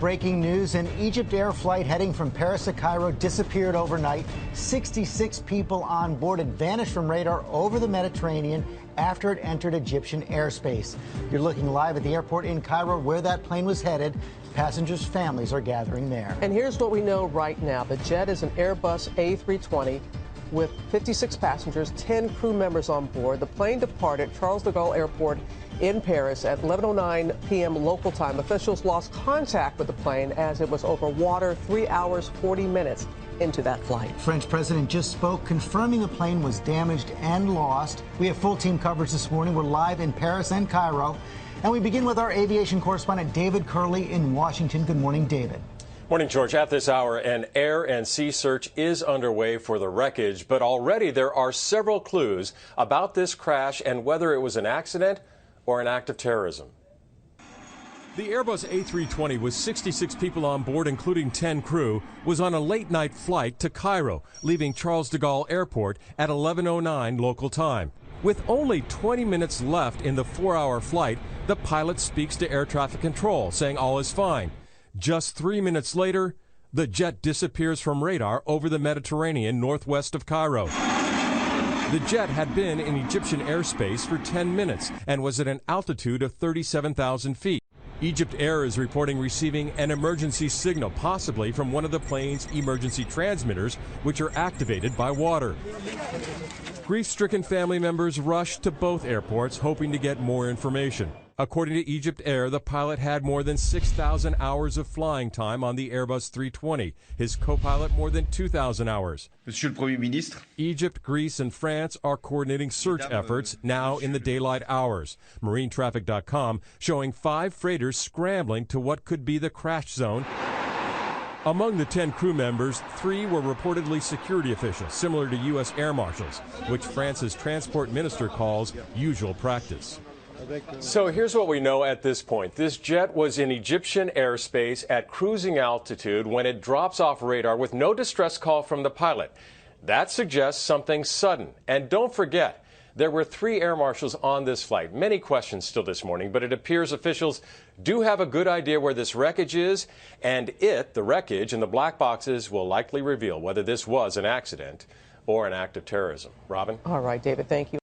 Breaking news, an EgyptAir flight heading from Paris to Cairo disappeared overnight. 66 people on board had vanished from radar over the Mediterranean after it entered Egyptian airspace. You're looking live at the airport in Cairo where that plane was headed. Passengers' families are gathering there. And here's what we know right now. The jet is an Airbus A320 with 56 passengers, 10 crew members on board. The plane departed Charles de Gaulle Airport in Paris at 11:09 p.m. local time. Officials lost contact with the plane as it was over water 3 hours, 40 minutes into that flight. French president just spoke, confirming the plane was damaged and lost. We have full team coverage this morning. We're live in Paris and Cairo. And we begin with our aviation correspondent, David Curley in Washington. Good morning, David. Morning, George. At this hour, an air and sea search is underway for the wreckage, but already there are several clues about this crash and whether it was an accident or an act of terrorism. The Airbus A320 with 66 people on board, including 10 crew, was on a late-night flight to Cairo, leaving Charles de Gaulle Airport at 11:09 local time. With only 20 minutes left in the 4-hour flight, the pilot speaks to air traffic control, saying all is fine. Just 3 minutes later, the jet disappears from radar over the Mediterranean northwest of Cairo. The jet had been in Egyptian airspace for 10 minutes and was at an altitude of 37,000 feet. EgyptAir is reporting receiving an emergency signal, possibly from one of the plane's emergency transmitters, which are activated by water. Grief-stricken family members rushed to both airports, hoping to get more information. According to EgyptAir, the pilot had more than 6,000 hours of flying time on the Airbus 320. His co-pilot more than 2,000 hours. Monsieur le Premier Ministre. Egypt, Greece, and France are coordinating search efforts now in the daylight hours. MarineTraffic.com showing 5 freighters scrambling to what could be the crash zone. Among the 10 crew members, 3 were reportedly security officials, similar to U.S. air marshals, which France's transport minister calls usual practice. So here's what we know at this point. This jet was in Egyptian airspace at cruising altitude when it drops off radar with no distress call from the pilot. That suggests something sudden. And don't forget, there were 3 air marshals on this flight. Many questions still this morning, but it appears officials do have a good idea where this wreckage is, and the wreckage and the black boxes will likely reveal whether this was an accident or an act of terrorism. Robin? All right, David, thank you.